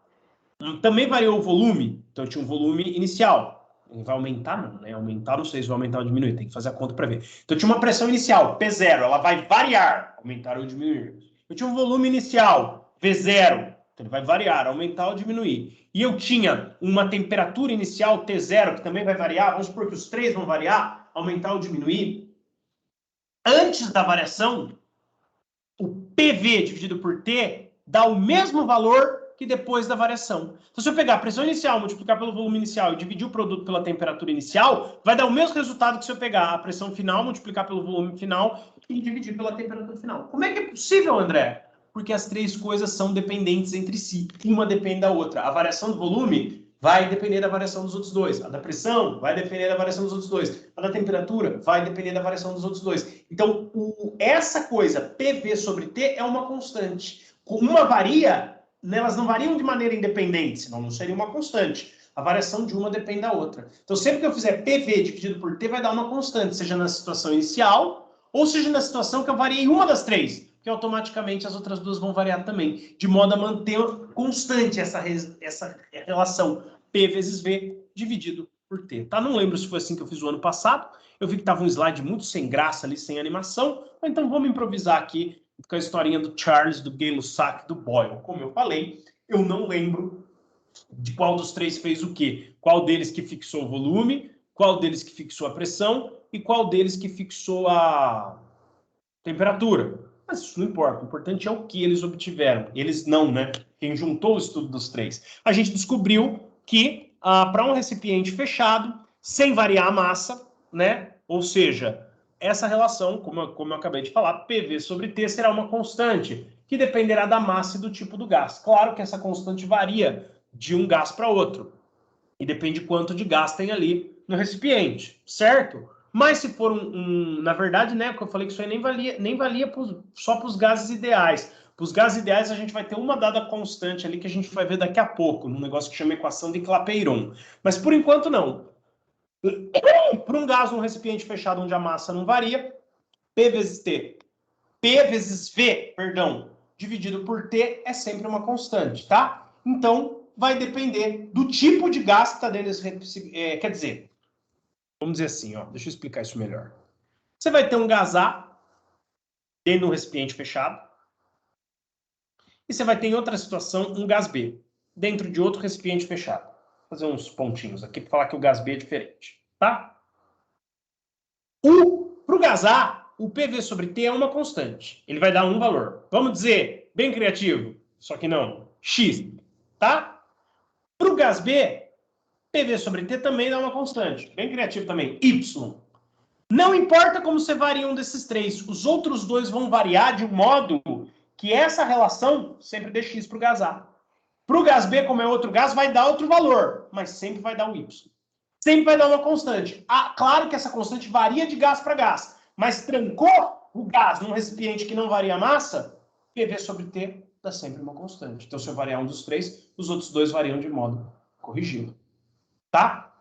Também variou o volume, então eu tinha um volume inicial. Ele vai aumentar, não, né? Aumentar, não sei se vai aumentar ou diminuir, tem que fazer a conta para ver. Então eu tinha uma pressão inicial, P0, ela vai variar, aumentar ou diminuir. Eu tinha um volume inicial, V0, então ele vai variar, aumentar ou diminuir. E eu tinha uma temperatura inicial, T0, que também vai variar, vamos supor que os três vão variar, aumentar ou diminuir. Antes da variação, o PV dividido por T dá o mesmo valor que depois da variação. Então, se eu pegar a pressão inicial, multiplicar pelo volume inicial e dividir o produto pela temperatura inicial, vai dar o mesmo resultado que se eu pegar a pressão final, multiplicar pelo volume final e dividir pela temperatura final. Como é que é possível, André? Porque as três coisas são dependentes entre si. Uma depende da outra. A variação do volume vai depender da variação dos outros dois. A da pressão vai depender da variação dos outros dois. A da temperatura vai depender da variação dos outros dois. Então, essa coisa, PV sobre T, é uma constante. Uma varia, elas não variam de maneira independente, senão não seria uma constante. A variação de uma depende da outra. Então, sempre que eu fizer PV dividido por T, vai dar uma constante, seja na situação inicial, ou seja na situação que eu variei uma das três, que automaticamente as outras duas vão variar também, de modo a manter constante essa relação P vezes V dividido por T. Tá? Não lembro se foi assim que eu fiz o ano passado, eu vi que estava um slide muito sem graça ali, sem animação, então vamos improvisar aqui com a historinha do Charles, do Gay-Lussac, do Boyle. Como eu falei, eu não lembro de qual dos três fez o quê. Qual deles que fixou o volume, qual deles que fixou a pressão e qual deles que fixou a temperatura. Mas isso não importa, o importante é o que eles obtiveram. Eles não, né? Quem juntou o estudo dos três. A gente descobriu que para um recipiente fechado, sem variar a massa, né? Ou seja, essa relação, como eu acabei de falar, PV sobre T será uma constante, que dependerá da massa e do tipo do gás. Claro que essa constante varia de um gás para outro. E depende quanto de gás tem ali no recipiente, certo? Mas se for na verdade, né, que eu falei que isso aí nem valia só para os gases ideais. Para os gases ideais, a gente vai ter uma dada constante ali que a gente vai ver daqui a pouco, num negócio que chama equação de Clapeyron. Mas por enquanto, não. Para um gás num recipiente fechado onde a massa não varia, P vezes T, P vezes V, perdão, dividido por T é sempre uma constante, tá? Então, vai depender do tipo de gás que está dentro desse... quer dizer, vamos dizer assim, ó, deixa eu explicar isso melhor. Você vai ter um gás A dentro de um recipiente fechado e você vai ter em outra situação um gás B dentro de outro recipiente fechado. Vou fazer uns pontinhos aqui para falar que o gás B é diferente, tá? Para o gás A, o PV sobre T é uma constante. Ele vai dar um valor. Vamos dizer, bem criativo, só que não, X, tá? Para o gás B, PV sobre T também dá uma constante. Bem criativo também, Y. Não importa como você varia um desses três, os outros dois vão variar de um modo que essa relação sempre dê X para o gás A. Para o gás B, como é outro gás, vai dar outro valor, mas sempre vai dar um Y. Sempre vai dar uma constante. Claro que essa constante varia de gás para gás, mas trancou o gás num recipiente que não varia a massa, PV sobre T dá sempre uma constante. Então, se eu variar um dos três, os outros dois variam de modo corrigido. Tá?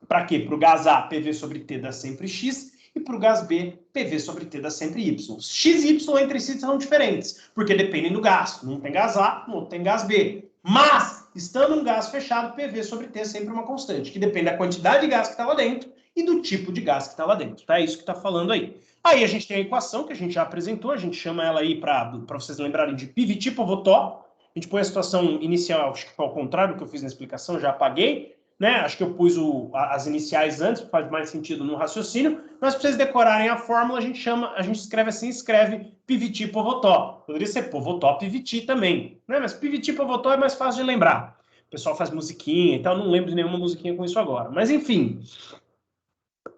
Para quê? Para o gás A, PV sobre T dá sempre X, e para o gás B, PV sobre T dá sempre Y. X e Y entre si são diferentes, porque dependem do gás. Um tem gás A, no outro tem gás B. Mas, estando um gás fechado, PV sobre T é sempre uma constante, que depende da quantidade de gás que está lá dentro e do tipo de gás que está lá dentro. Tá? É isso que está falando aí. Aí a gente tem a equação que a gente já apresentou, a gente chama ela aí para vocês lembrarem de PV-Povotó. A gente põe a situação inicial, acho que foi ao contrário do que eu fiz na explicação, já apaguei. Né? Acho que eu pus as iniciais antes, faz mais sentido no raciocínio, mas para vocês decorarem a fórmula, a gente escreve assim, escreve PVT-Povotó. Poderia ser Povotó-PVT também, né? Mas PVT-Povotó é mais fácil de lembrar. O pessoal faz musiquinha e tal, não lembro de nenhuma musiquinha com isso agora. Mas enfim,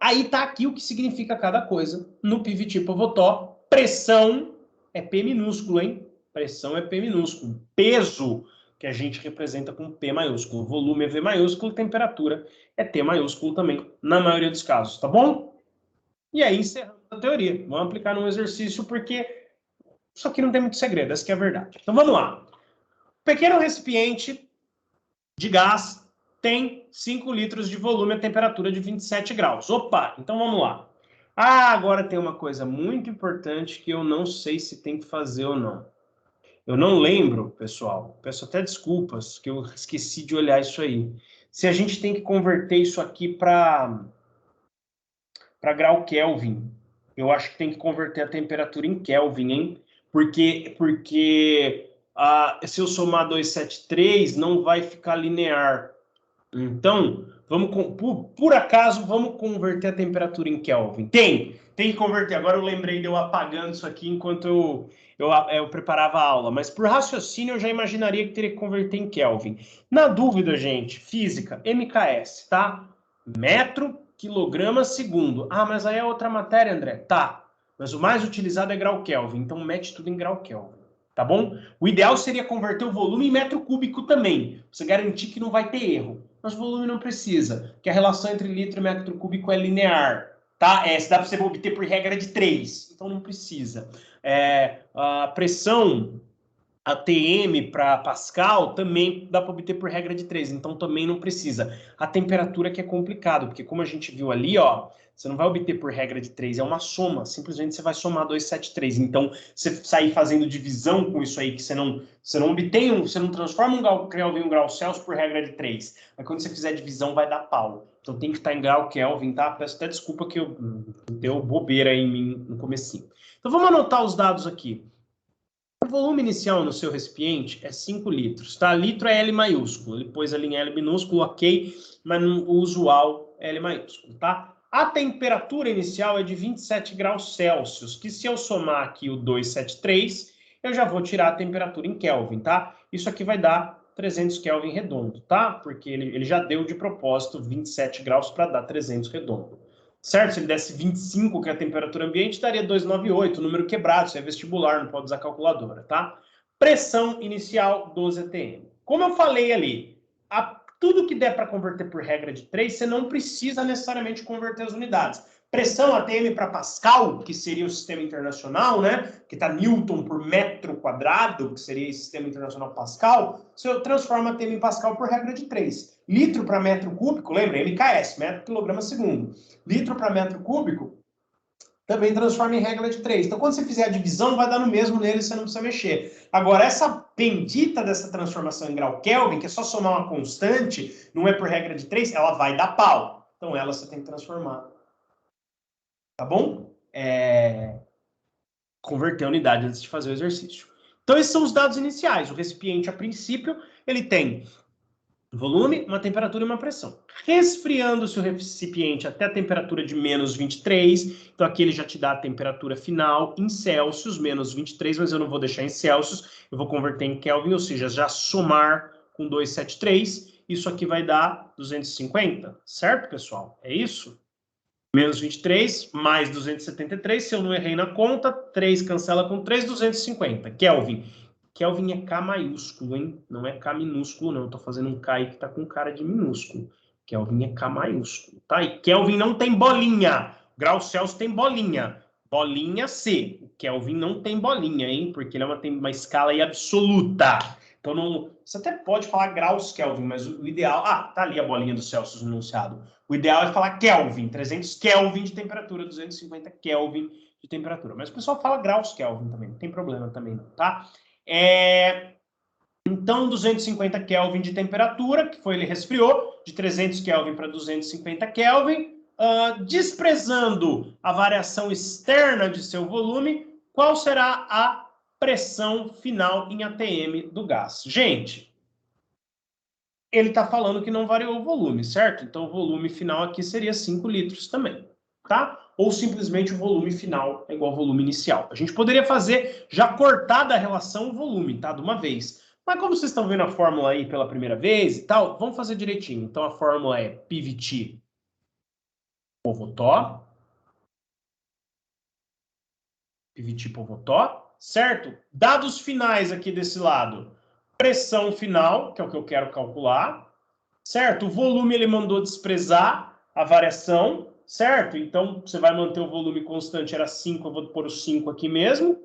aí tá aqui o que significa cada coisa no PVT-Povotó. Pressão é P minúsculo, hein? Pressão é P minúsculo. Peso que a gente representa com P maiúsculo. Volume é V maiúsculo, temperatura é T maiúsculo também, na maioria dos casos, tá bom? E aí, encerrando a teoria. Vamos aplicar num exercício, porque isso aqui não tem muito segredo, essa que é a verdade. Então, vamos lá. Pequeno recipiente de gás tem 5 litros de volume a temperatura de 27 graus. Opa, então vamos lá. Ah, agora tem uma coisa muito importante que eu não sei se tem que fazer ou não. Eu não lembro, pessoal. Peço até desculpas que eu esqueci de olhar isso aí. Se a gente tem que converter isso aqui para grau Kelvin. Eu acho que tem que converter a temperatura em Kelvin, hein? Porque se eu somar 273, não vai ficar linear. Então, por acaso, vamos converter a temperatura em Kelvin. Tem que converter. Agora eu lembrei de eu apagando isso aqui enquanto eu preparava a aula. Mas por raciocínio, eu já imaginaria que teria que converter em Kelvin. Na dúvida, gente, física, MKS, tá? Metro, quilograma, segundo. Ah, mas aí é outra matéria, André. Tá. Mas o mais utilizado é grau Kelvin. Então, mete tudo em grau Kelvin. Tá bom? O ideal seria converter o volume em metro cúbico também. Pra você garantir que não vai ter erro. Mas o volume não precisa, porque a relação entre litro e metro cúbico é linear, tá? Se dá para você obter por regra de 3, então não precisa. A pressão ATM para Pascal também dá para obter por regra de 3, então também não precisa. A temperatura que é complicado, porque como a gente viu ali, ó, você não vai obter por regra de 3, é uma soma, simplesmente você vai somar 273. Então, você sair fazendo divisão com isso aí, que você não obtém, você não transforma um grau Kelvin em um grau Celsius por regra de 3. Mas quando você fizer divisão, vai dar pau. Então tem que estar em grau Kelvin, tá? Peço até desculpa que eu deu bobeira em mim no comecinho. Então vamos anotar os dados aqui. O volume inicial no seu recipiente é 5 litros, tá? Litro é L maiúsculo, ele pôs ali em L minúsculo, ok, mas o usual é L maiúsculo, tá? A temperatura inicial é de 27 graus Celsius, que se eu somar aqui o 273, eu já vou tirar a temperatura em Kelvin, tá? Isso aqui vai dar 300 Kelvin redondo, tá? Porque ele já deu de propósito 27 graus para dar 300 redondo. Certo? Se ele desse 25, que é a temperatura ambiente, daria 298, número quebrado, isso é vestibular, não pode usar calculadora, tá? Pressão inicial, 12 atm. Como eu falei ali, tudo que der para converter por regra de 3, você não precisa necessariamente converter as unidades. Pressão ATM para Pascal, que seria o sistema internacional, né? Que está Newton por metro quadrado, que seria o sistema internacional Pascal, você transforma ATM em Pascal por regra de 3. Litro para metro cúbico, lembra? MKS, metro quilograma segundo. Litro para metro cúbico, também transforma em regra de 3. Então, quando você fizer a divisão, vai dar no mesmo nele, você não precisa mexer. Agora, essa bendita dessa transformação em grau Kelvin, que é só somar uma constante, não é por regra de 3, ela vai dar pau. Então, ela você tem que transformar. Tá bom? Converter a unidade antes de fazer o exercício. Então, esses são os dados iniciais. O recipiente, a princípio, ele tem volume, uma temperatura e uma pressão. Resfriando-se o recipiente até a temperatura de menos 23, então aqui ele já te dá a temperatura final em Celsius, menos 23, mas eu não vou deixar em Celsius, eu vou converter em Kelvin, ou seja, já somar com 273, isso aqui vai dar 250, certo, pessoal? É isso? Menos 23, mais 273, se eu não errei na conta, 3 cancela com 3, 250. Kelvin. Kelvin é K maiúsculo, hein? Não é K minúsculo, não. Eu tô fazendo um K aí que tá com cara de minúsculo. Kelvin é K maiúsculo, tá? E Kelvin não tem bolinha. Grau Celsius tem bolinha. Bolinha C. O Kelvin não tem bolinha, hein? Porque ele tem uma escala aí absoluta. Então, não, você até pode falar graus Kelvin, mas o ideal... Ah, tá ali a bolinha do Celsius no enunciado. O ideal é falar Kelvin, 300 Kelvin de temperatura, 250 Kelvin de temperatura. Mas o pessoal fala graus Kelvin também, não tem problema também não, tá? Então, 250 Kelvin de temperatura, que foi ele resfriou, de 300 Kelvin para 250 Kelvin, desprezando a variação externa de seu volume, qual será a pressão final em ATM do gás? Gente, ele está falando que não variou o volume, certo? Então, o volume final aqui seria 5 litros também, tá? Ou simplesmente o volume final é igual ao volume inicial. A gente poderia fazer já cortada a relação o volume, tá? De uma vez. Mas como vocês estão vendo a fórmula aí pela primeira vez e tal, vamos fazer direitinho. Então, a fórmula é PVT Povotó. PVT Povotó, certo? Dados finais aqui desse lado. Pressão final, que é o que eu quero calcular. Certo? O volume ele mandou desprezar a variação, certo? Então, você vai manter o volume constante, era 5, eu vou pôr o 5 aqui mesmo.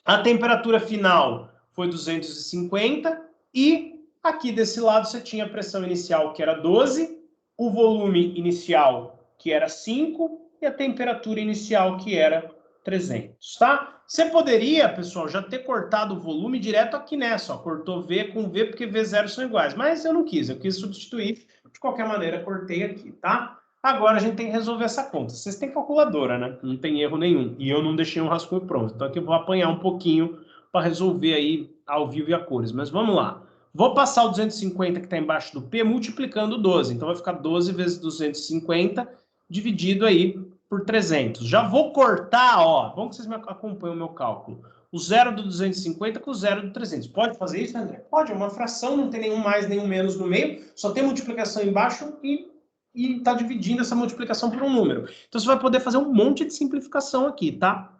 A temperatura final foi 250 e aqui desse lado você tinha a pressão inicial, que era 12, o volume inicial, que era 5, e a temperatura inicial, que era 300, tá? Você poderia, pessoal, já ter cortado o volume direto aqui nessa, ó. Cortou V com V, porque V0 são iguais. Mas eu não quis, eu quis substituir. De qualquer maneira, cortei aqui, tá? Agora a gente tem que resolver essa conta. Vocês têm calculadora, né? Não tem erro nenhum. E eu não deixei um rascunho pronto. Então aqui eu vou apanhar um pouquinho para resolver aí ao vivo e a cores. Mas vamos lá. Vou passar o 250 que está embaixo do P multiplicando 12. Então vai ficar 12 vezes 250 dividido aí por 300. Já vou cortar, ó. Bom que vocês me acompanham o meu cálculo. O zero do 250 com o zero do 300. Pode fazer isso, André? Pode, é uma fração, não tem nenhum mais, nenhum menos no meio. Só tem multiplicação embaixo e está dividindo essa multiplicação por um número. Então você vai poder fazer um monte de simplificação aqui, tá?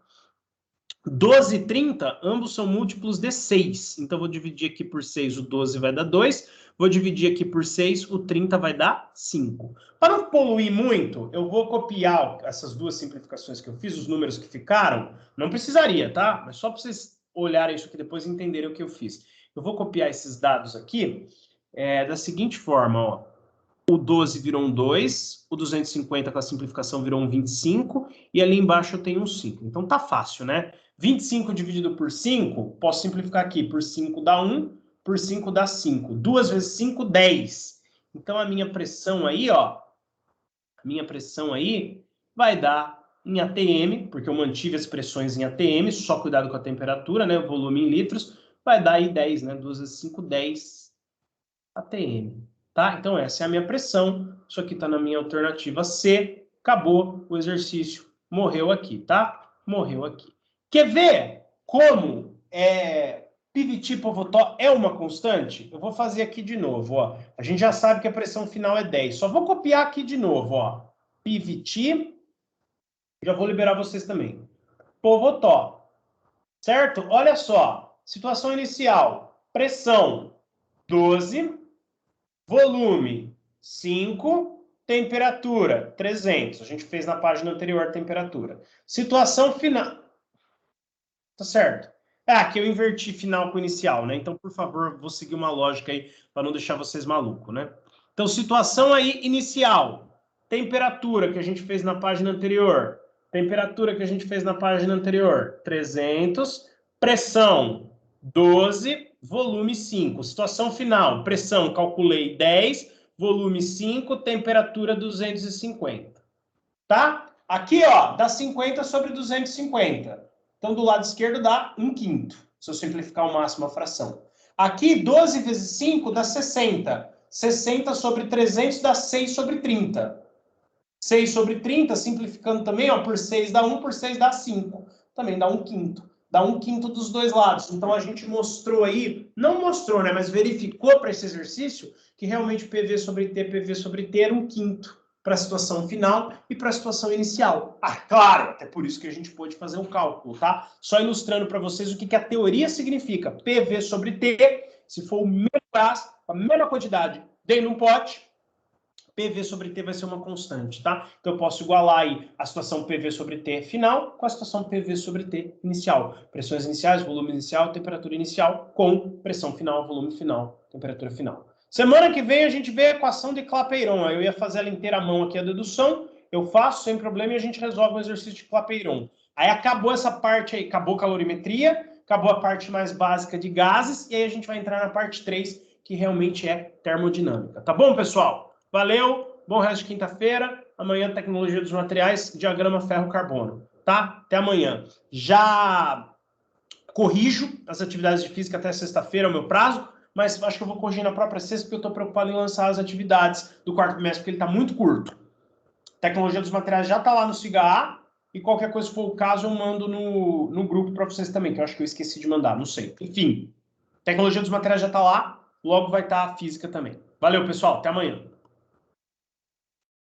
12 e 30, ambos são múltiplos de 6. Então, vou dividir aqui por 6, o 12 vai dar 2. Vou dividir aqui por 6, o 30 vai dar 5. Para não poluir muito, eu vou copiar essas duas simplificações que eu fiz, os números que ficaram. Não precisaria, tá? Mas só para vocês olharem isso aqui depois e entenderem o que eu fiz. Eu vou copiar esses dados aqui da seguinte forma, ó. O 12 virou um 2, o 250 com a simplificação virou um 25, e ali embaixo eu tenho um 5. Então tá fácil, né? 25 dividido por 5, posso simplificar aqui. Por 5 dá 1, por 5 dá 5. 2 vezes 5, 10. Então a minha pressão aí, ó, a minha pressão aí vai dar em ATM, porque eu mantive as pressões em ATM, só cuidado com a temperatura, né? O volume em litros, vai dar aí 10, né? 2 vezes 5, 10 ATM. Tá? Então, essa é a minha pressão. Isso aqui está na minha alternativa C. Acabou o exercício. Morreu aqui, tá? Morreu aqui. Quer ver como PVT Povotó é uma constante? Eu vou fazer aqui de novo, ó. A gente já sabe que a pressão final é 10. Só vou copiar aqui de novo, ó. PVT. Já vou liberar vocês também. Povotó. Certo? Olha só. Situação inicial. Pressão 12. Volume, 5. Temperatura, 300. A gente fez na página anterior a temperatura. Situação final. Tá certo? Aqui eu inverti final com inicial, né? Então, por favor, vou seguir uma lógica aí para não deixar vocês malucos, né? Então, situação aí inicial. Temperatura que a gente fez na página anterior. Temperatura que a gente fez na página anterior, 300. Pressão, 12. Volume 5. Situação final. Pressão, calculei 10. Volume 5. Temperatura 250. Tá? Aqui, ó, dá 50 sobre 250. Então, do lado esquerdo dá 1/5. Se eu simplificar ao máximo a fração. Aqui, 12 vezes 5 dá 60. 60 sobre 300 dá 6 sobre 30. 6 sobre 30, simplificando também, ó, por 6 dá 1, por 6 dá 5. Também dá 1/5. Dá 1/5 dos dois lados. Então, a gente mostrou aí, não mostrou, né, mas verificou para esse exercício que realmente PV sobre T era 1/5 para a situação final e para a situação inicial. Ah, claro, até por isso que a gente pôde fazer um cálculo, tá? Só ilustrando para vocês o que a teoria significa. PV sobre T, se for o mesmo gás, a mesma quantidade, dei num pote, PV sobre T vai ser uma constante, tá? Então eu posso igualar aí a situação PV sobre T final com a situação PV sobre T inicial. Pressões iniciais, volume inicial, temperatura inicial, com pressão final, volume final, temperatura final. Semana que vem a gente vê a equação de Clapeyron. Eu ia fazer ela inteira à mão aqui, a dedução. Eu faço sem problema e a gente resolve o exercício de Clapeyron. Aí acabou essa parte aí, acabou calorimetria, acabou a parte mais básica de gases, e aí a gente vai entrar na parte 3, que realmente é termodinâmica. Tá bom, pessoal? Valeu, bom resto de quinta-feira. Amanhã, tecnologia dos materiais, diagrama ferro-carbono, tá? Até amanhã. Já corrijo as atividades de física até sexta-feira, é o meu prazo, mas acho que eu vou corrigir na própria sexta, porque eu estou preocupado em lançar as atividades do quarto trimestre, porque ele está muito curto. Tecnologia dos materiais já está lá no SIGA A, e qualquer coisa, se for o caso, eu mando no grupo para vocês também, que eu acho que eu esqueci de mandar, não sei. Enfim, tecnologia dos materiais já está lá, logo vai estar a física também. Valeu, pessoal, até amanhã.